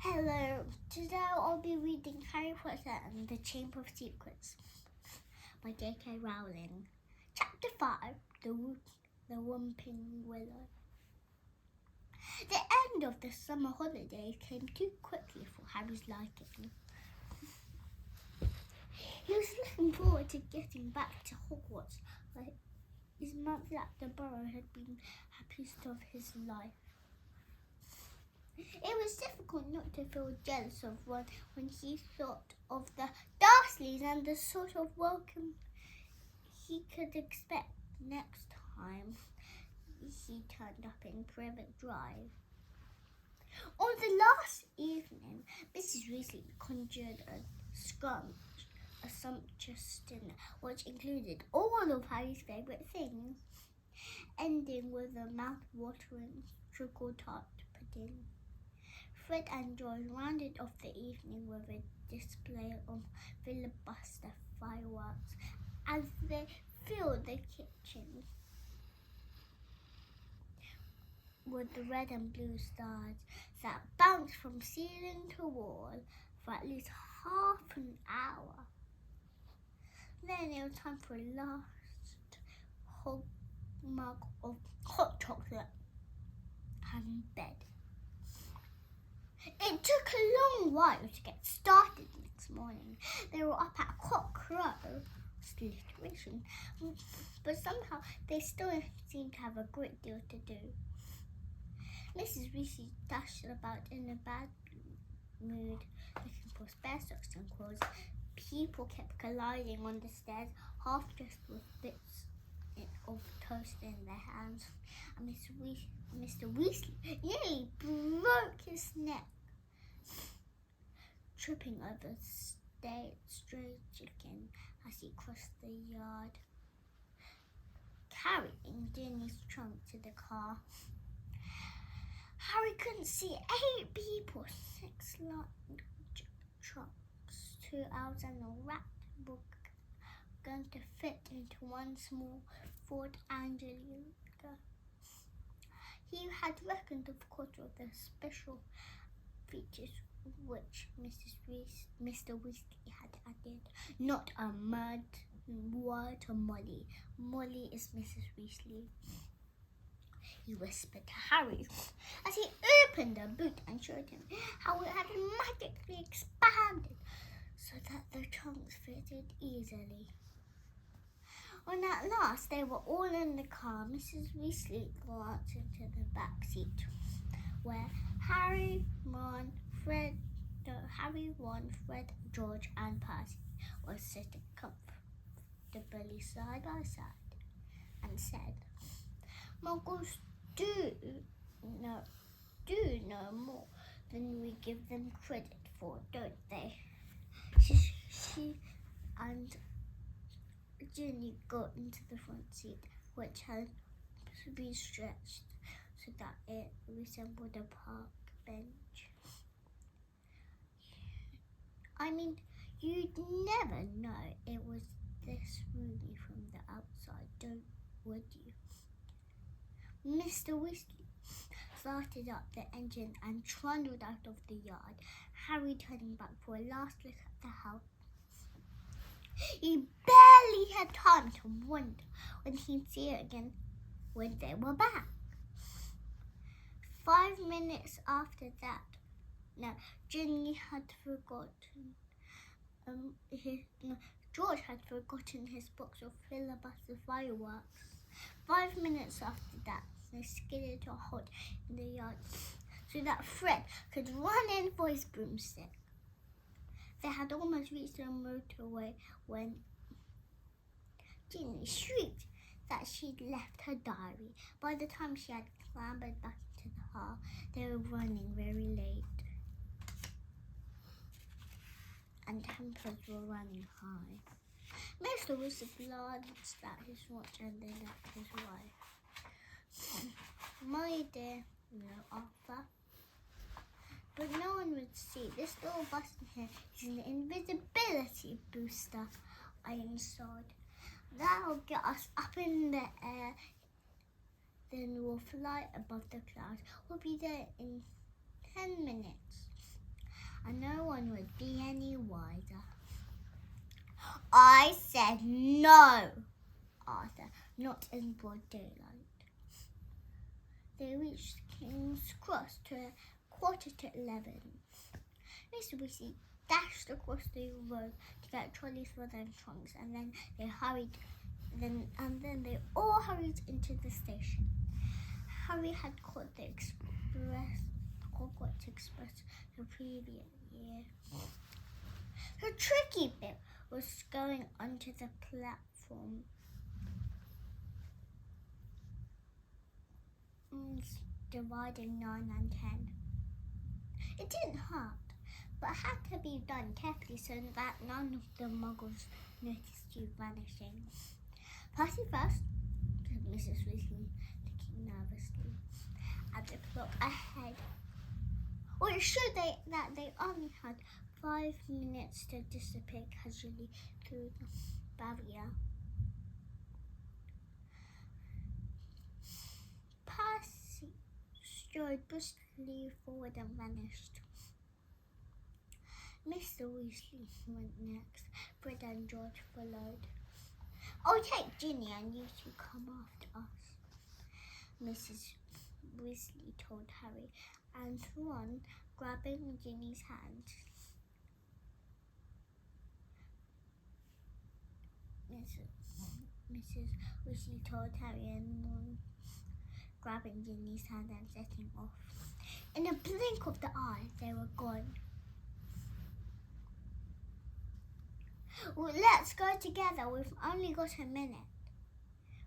Hello, today I'll be reading Harry Potter and the Chamber of Secrets by J.K. Rowling. Chapter 5, The Whomping Willow. The end of the summer holidays came too quickly for Harry's liking. He was looking forward to getting back to Hogwarts, where his month at the Burrow had been the happiest of his life. It was difficult not to feel jealous of Ron when he thought of the Dursleys and the sort of welcome he could expect next time he turned up in Privet Drive. On the last evening, Mrs. Weasley conjured a sumptuous dinner, which included all of Harry's favourite things, ending with a mouth-watering treacle-tart pudding. Fred and George rounded off the evening with a display of filibuster fireworks as they filled the kitchen with the red and blue stars that bounced from ceiling to wall for at least half an hour. Then it was time for a last mug of hot chocolate and bed. It took a long while to get started next morning. They were up at cock crow, alliteration, but somehow they still seemed to have a great deal to do. Mrs. Weasley dashed about in a bad mood, looking for spare socks and clothes. People kept colliding on the stairs, half dressed with bits of toast in their hands, and Mr. Weasley nearly broke his neck tripping over stray chicken as he crossed the yard, carrying Ginny's trunk to the car. Harry couldn't see 8 people, 6 large trunks, 2 owls and a rat book going to fit into one small Ford Angelica. He had reckoned, of course, with the special features which Mr. Weasley had added. Not a word to Molly. Molly is Mrs. Weasley, he whispered to Harry as he opened the boot and showed him how it had magically expanded so that the trunks fitted easily. When at last they were all in the car, Mrs. Weasley glanced into the back seat, where Harry, Ron, Fred, George, and Percy were sitting comfortably side by side, and said, "Muggles do know more than we give them credit for, don't they?" She and Ginny got into the front seat, which had been stretched so that it resembled a park bench. I mean, you'd never know it was this roomy from the outside, would you? Mr. Weasley started up the engine and trundled out of the yard, Harry turning back for a last look at the house. He barely had time to wonder when he'd see it again when they were back. 5 minutes after that, Ginny had forgotten George had forgotten his box of filibuster fireworks. 5 minutes after that, they skidded to a halt in the yard so that Fred could run in for his broomstick. They had almost reached the motorway when Ginny shrieked that she'd left her diary. By the time she had clambered back into the car, they were running very late, and tempers were running high. Mr. Weasley glanced at his watch and then at his wife. "My dear, Arthur." But no one would see. This little button here is an invisibility booster, I installed. That'll get us up in the air. Then we'll fly above the clouds. We'll be there in 10 minutes. and no one would be any wiser. I said no, Arthur, not in broad daylight. They reached King's Cross to 11:15. Mr. Weasley dashed across the road to get trolleys for their trunks, and then they all hurried into the station. Harry had caught the Hogwarts Express the previous year. The tricky bit was going onto the platform. Dividing 9 and 10. It didn't hurt, but had to be done carefully so that none of the muggles noticed you vanishing. Percy first, said Mrs. Weasley, looking nervously at the clock ahead. Or it showed that they only had 5 minutes to disappear casually through the barrier. Percy strode briskly forward and vanished. Mr. Weasley went next. Fred and George followed. I'll take Ginny and you two come after us, Mrs. Weasley told Harry and Ron, grabbing Ginny's hand. Mrs. Weasley told Harry and Ron, grabbing Ginny's hand and setting off. In a blink of the eye, they were gone. Well, let's go together. We've only got a minute,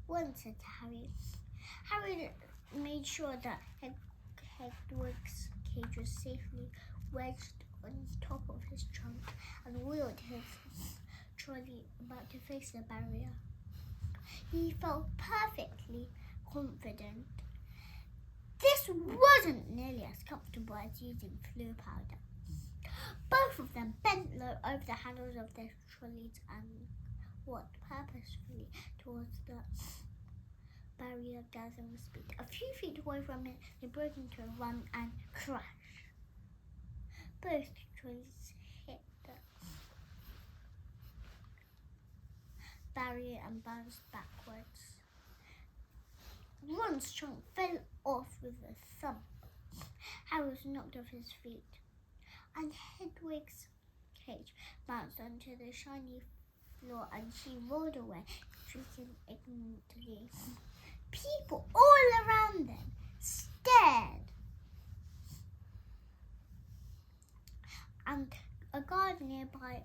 Ron said to Harry. Harry made sure that Hedwig's cage was safely wedged on top of his trunk and wheeled his trolley about to face the barrier. He felt perfectly confident. This wasn't nearly as comfortable as using flu powder. Both of them bent low over the handles of their trolleys and walked purposefully towards the barrier, gathering speed. A few feet away from it, they broke into a run and crash. Both trolleys hit the barrier and bounced backwards. Ron's trunk fell off with a thump. Harry was knocked off his feet, and Hedwig's cage bounced onto the shiny floor and she rolled away, shrieking ignorantly. People all around them stared, and a guard nearby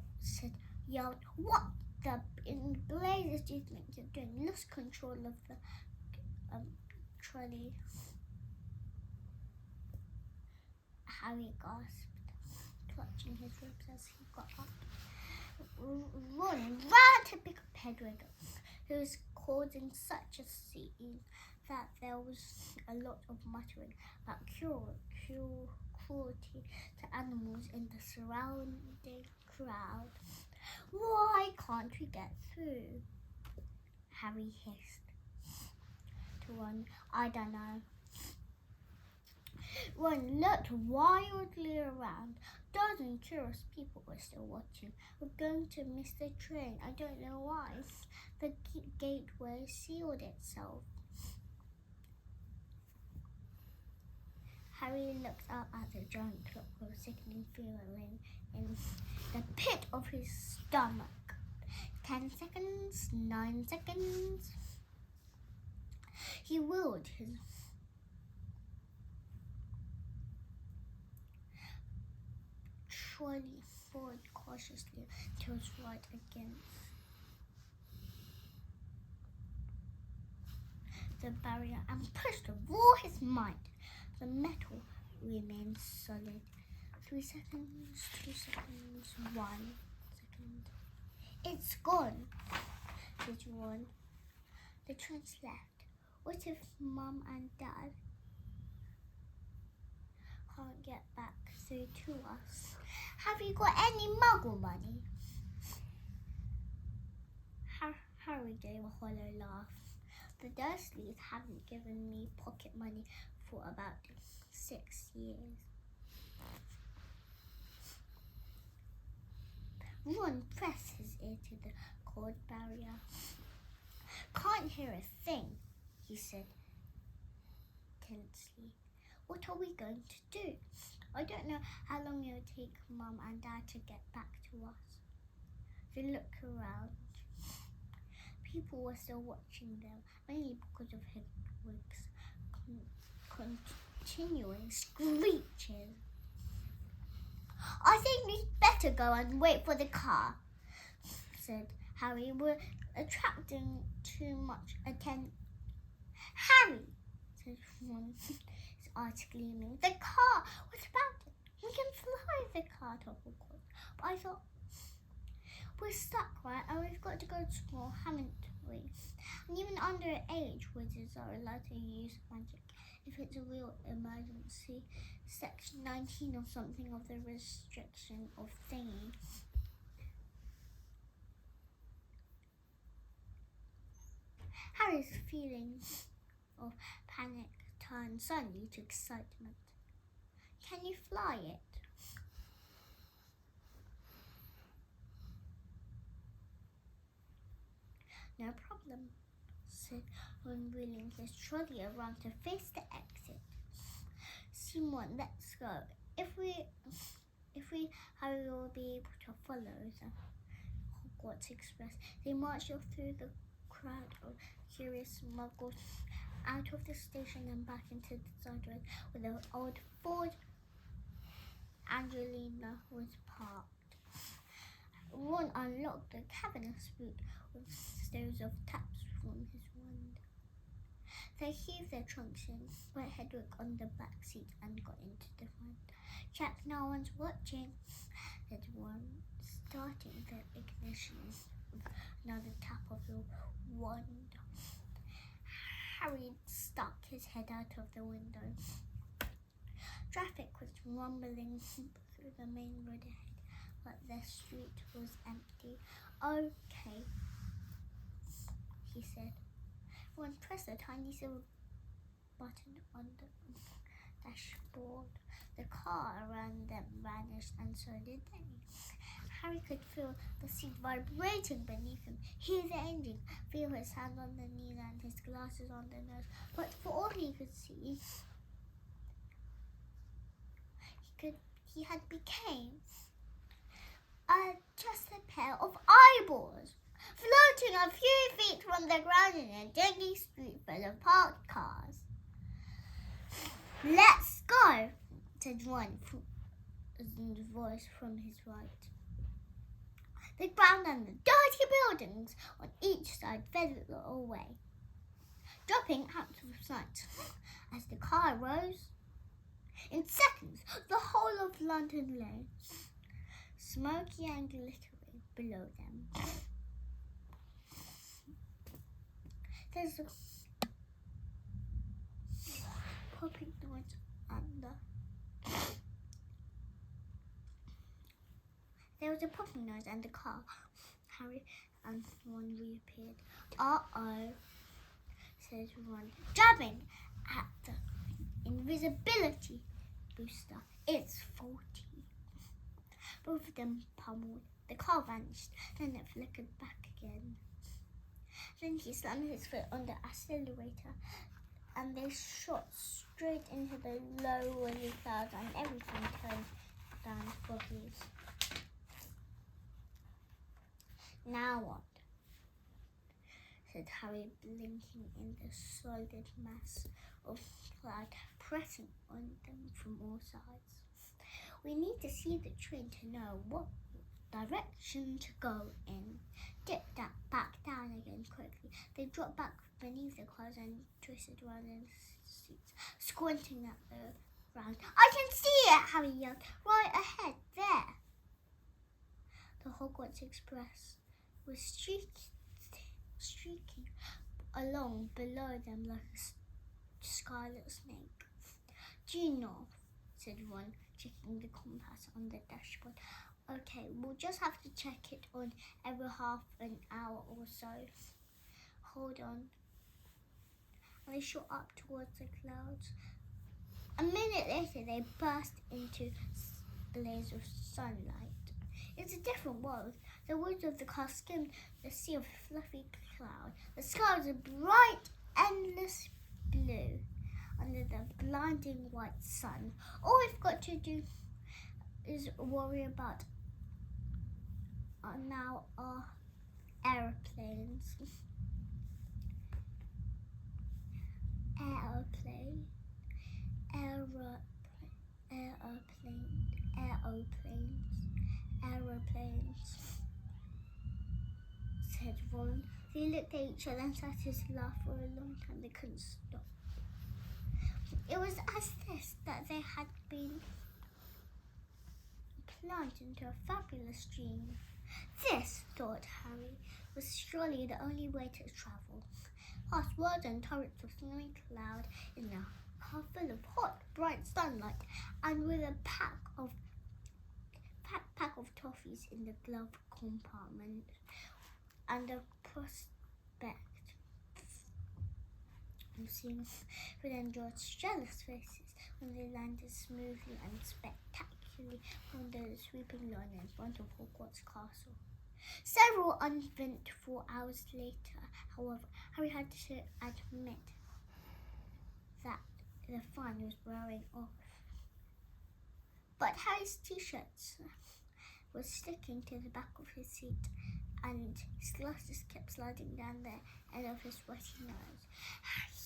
yelled, "What the in blazes do you think you're doing? Lost control of the trolley." Harry gasped, clutching his ribs as he got up. Ron ran to pick up Hedwig, who was causing such a scene that there was a lot of muttering about cruelty to animals in the surrounding crowd. Why can't we get through? Harry hissed to Ron. I don't know. Ron looked wildly around. Dozens of curious people were still watching. We're going to miss the train. I don't know why. The gateway sealed itself. Harry looked up at the giant clock with a sickening feeling in the pit of his stomach. 10 seconds, 9 seconds. He wheeled his trolley forward cautiously to his right against the barrier and pushed with all his might. The metal remained solid. 3 seconds, 2 seconds, 1 second. It's gone, said Ron. The train's left. What if Mum and Dad can't get back through to us? Have you got any muggle money? Harry gave a hollow laugh. The Dursleys haven't given me pocket money for about 6 years. Ron pressed his ear to the cord barrier. "Can't hear a thing," he said tensely. "What are we going to do? I don't know how long it'll take Mum and Dad to get back to us." They looked around. People were still watching them, mainly because of Hedwig's continuing screeches. "I think we'd better go and wait for the car," said Harry. "We're attracting too much attention." "Harry," said Ron, his eyes gleaming. "The car! What about it? We can fly the car to Hogwarts." "But I thought, we're stuck, right? And we've got to go to school, haven't we? And even underage wizards are allowed to use magic if it's a real emergency. Section 19 or something of the restriction of thingy." Harry's feelings of panic turned suddenly to excitement. "Can you fly it?" "No problem," said Ron, wheeling his trolley around to face the exit. "Simon, let's go. If we hurry, we'll be able to follow the Hogwarts Express." They marched off through the crowd of curious muggles, out of the station and back into the side road where the old Ford Angelina was parked. Ron unlocked the cabinet's boot with stories of taps from his wand. They heaved their trunks in, put Hedwig on the back seat and got into the front. "Check no one's watching," said Ron, starting the ignition with another tap of the wand. Harry stuck his head out of the window. Traffic was rumbling through the main road ahead, but the street was empty. "Okay," he said. Ron pressed a tiny silver button on the dashboard. The car around them vanished, and so did they. Harry could feel the seat vibrating beneath him, hear the engine, feel his hand on the knee and his glasses on the nose. But for all he could see, he had became just a pair of eyeballs, floating a few feet from the ground in a dingy street full of parked cars. "Let's go," said Ron, the voice from his right. The ground and the dirty buildings on each side faded away, dropping out of sight as the car rose. In seconds, the whole of London lay, smoky and glittering below them. There was a popping noise and the car. Harry and Ron reappeared. "Uh-oh," said Ron, jabbing at the invisibility booster. "It's faulty." Both of them pummeled. The car vanished, then it flickered back again. Then he slammed his foot on the accelerator, and they shot straight into the low woolly clouds, and everything turned down foggy. "Now what?" said Harry, blinking in the solid mass of cloud pressing on them from all sides. "We need to see the train to know what direction to go in." Dip that back down again quickly. They dropped back beneath the cars and twisted around in the seats, squinting at the ground. "I can see it!" Harry yelled. "Right ahead, there!" The Hogwarts Express was streaking along below them like a scarlet snake. "Due north," said Ron, checking the compass on the dashboard. "Okay, we'll just have to check it on every half an hour or so. Hold on." And they shot up towards the clouds. A minute later, they burst into a blaze of sunlight. It's a different world. The woods of the car skimmed the sea of fluffy cloud. The sky was a bright, endless blue under the blinding white sun. All we've got to do is worry about now are aeroplanes. Aeroplane, aeroplanes, said Ron. They looked at each other and started to laugh for a long time. They couldn't stop. It was as this that they had been plunged into a fabulous dream. This, thought Harry, was surely the only way to travel. Past worlds and turrets of snowy cloud in a car full of hot, bright sunlight, and with a pack of toffees in the glove compartment, and a prospect of seeing Fred and George's jealous faces when they landed smoothly and spectacularly on the sweeping lawn in front of Hogwarts Castle. Several uneventful hours later, however, Harry had to admit that the fun was wearing off. But Harry's t-shirts was sticking to the back of his seat, and his glasses kept sliding down the end of his sweaty nose.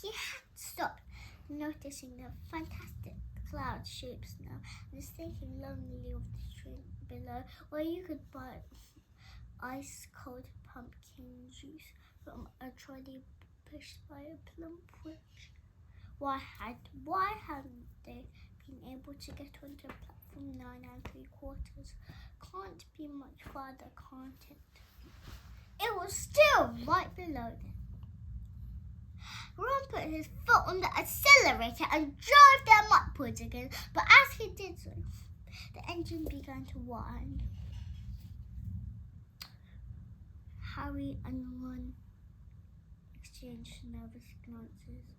He had stopped noticing the fantastic cloud shapes now, and was thinking lonely of the street below, where you could buy ice-cold pumpkin juice from a trolley pushed by a plump witch. Why hadn't they been able to get onto platform 9 3/4? Can't be much farther, can't it? It was still right below them. Ron put his foot on the accelerator and drove them upwards again, but as he did so, the engine began to whine. Harry and Ron exchanged nervous glances.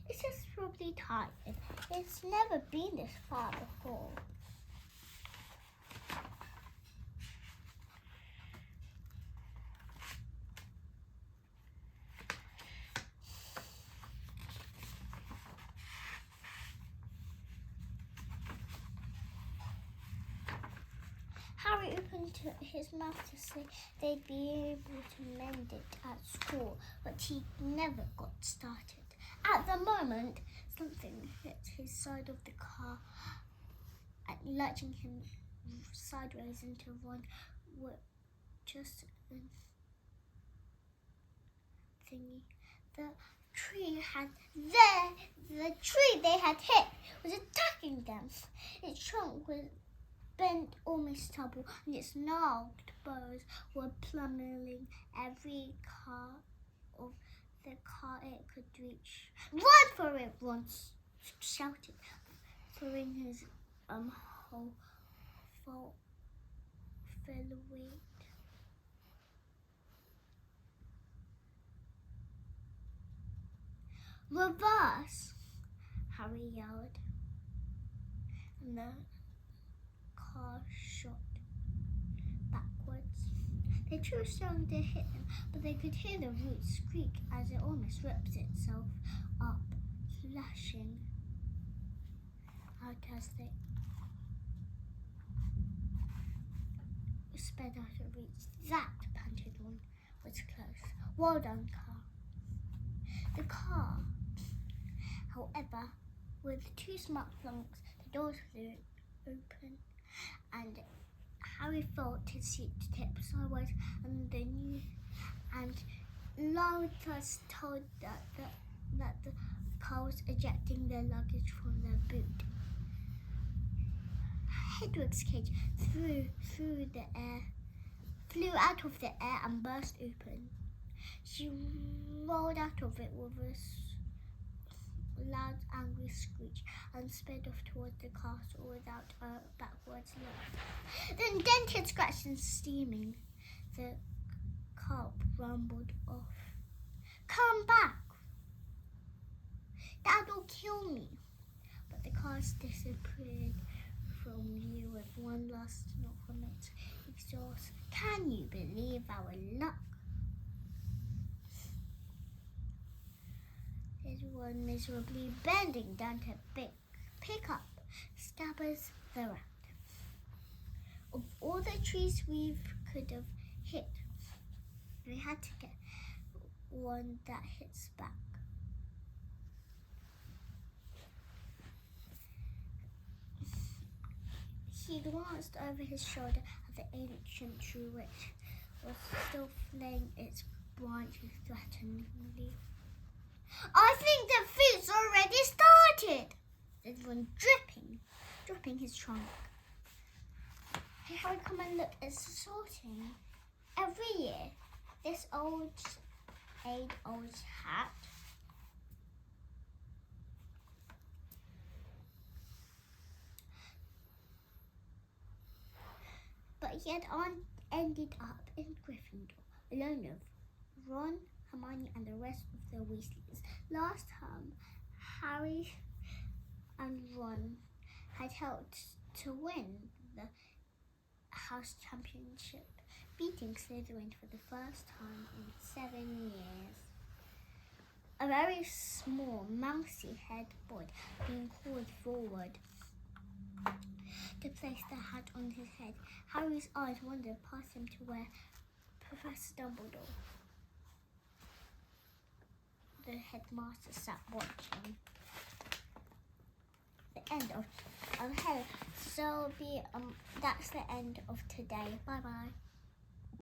It's just probably tired. It's never been this far before. Harry opened his mouth to say they'd be able to mend it at school, but he never got started. At the moment, something hit his side of the car, and lurching him sideways into Ron. Just thingy. The tree they had hit was attacking them. Its trunk was bent almost double, and its gnarled boughs were plummeting every car of the car it could reach. Run for it, Ron shouted, throwing his whole weight. Reverse! Harry yelled, and the car shot backwards. They threw stones to hit them, but they could hear the roots squeak as it almost ripped itself up, flashing out as they sped out of reach. That, panted Ron, was close. Well done, car. The car, however, with 2 smart flunks, the doors flew open, and Harry felt his seat tip sideways, and louders told that the car was ejecting their luggage from their boot. Hedwig's cage flew out of the air and burst open. She rolled out of it with a loud, angry screech and sped off towards the castle without a backwards look. Then dented, scratched and steaming, the cart rumbled off. Come back! That'll kill me! But the cars disappeared from view with one last knock from its exhaust. Can you believe our luck? Everyone miserably bending down to pick up Scabbers the rat. Of all the trees we could have hit, we had to get one that hits back. He glanced over his shoulder at the ancient tree which was still flinging its branches threateningly. I think the feat's already started, said Ron, dripping his trunk. Hey, Harry, come and look, it's sorting. Every year, this old hat but he had ended up in Gryffindor, alone with Ron, Hermione and the rest of the Weasleys. Last term, Harry and Ron had helped to win the house championship, beating Slytherin for the first time in 7 years. A very small, mousy head boy being called forward to place the hat on his head. Harry's eyes wandered past him to where Professor Dumbledore, the headmaster, sat watching. The end of hello. So that's the end of today. Bye bye.